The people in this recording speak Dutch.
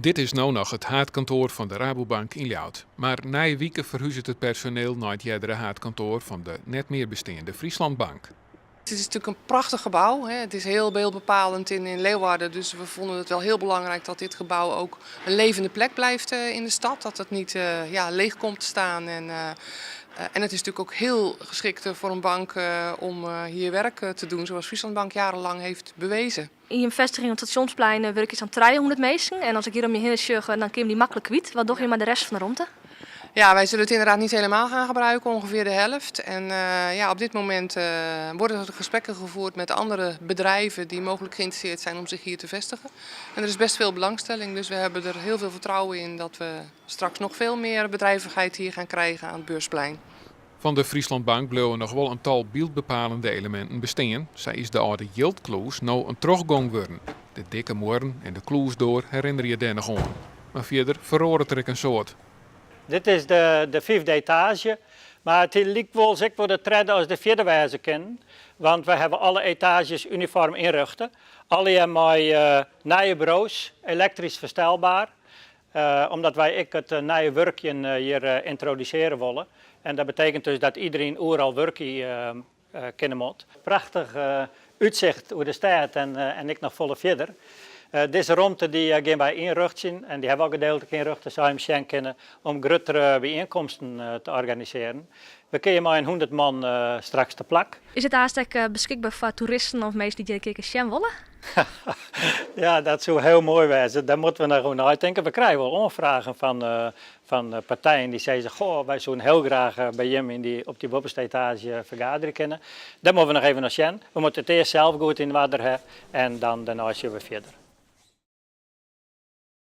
Dit is nou nog het haatkantoor van de Rabobank in Ljouwert. Maar na een week verhuist het personeel naar het jerdere haatkantoor van de net meer bestaande Frieslandbank. Het is natuurlijk een prachtig gebouw. Het is heel beeldbepalend in Leeuwarden. Dus we vonden het wel heel belangrijk dat dit gebouw ook een levende plek blijft in de stad. Dat het niet leeg komt te staan. En het is natuurlijk ook heel geschikt voor een bank om hier werk te doen. Zoals Frieslandbank jarenlang heeft bewezen. In je vestiging op het stationsplein werk je aan 300 mensen. En als ik hier om je heen sjug, dan kun je die makkelijk kwijt. Wat doe je met de rest van de ruimte? Ja, wij zullen het inderdaad niet helemaal gaan gebruiken, ongeveer de helft. En op dit moment worden er gesprekken gevoerd met andere bedrijven die mogelijk geïnteresseerd zijn om zich hier te vestigen. En er is best veel belangstelling, dus we hebben er heel veel vertrouwen in dat we straks nog veel meer bedrijvigheid hier gaan krijgen aan het Beursplein. Van de Frieslandbank bleven nog wel een tal beeldbepalende elementen bestaan. Zij is de oude Jildkloes nou een teruggang worden. De dikke moeren en de kloes door herinner je daar nog aan. Maar verder verroort het er een soort. Dit is de vijfde etage, maar het lijkt wel zeker voor de treden als de vierde wijze kennen. Want we hebben alle etages uniform inrichten. Alle met nieuwe bureaus, elektrisch verstelbaar. Omdat wij het nieuwe werkje hier introduceren willen. En dat betekent dus dat iedereen overal werkje kennen moet. Prachtig uitzicht over de stad en ik nog volle verder. Deze ruimte die gaan wij inrichten en die hebben we ook gedeeltelijk inrichten, zou je misschien kennen, om grotere bijeenkomsten te organiseren. We kunnen maar 100 man straks te plak. Is het haast beschikbaar voor toeristen of mensen die een keer willen? Ja, dat zou heel mooi zijn. Daar moeten we naar gewoon uitdenken. We krijgen wel aanvragen van partijen die zeggen, goh, wij zouden heel graag bij hem op die bovenste etage vergaderen kunnen. Daar moeten we nog even naar zien. We moeten het eerst zelf goed in water hebben en dan daarna zien we verder.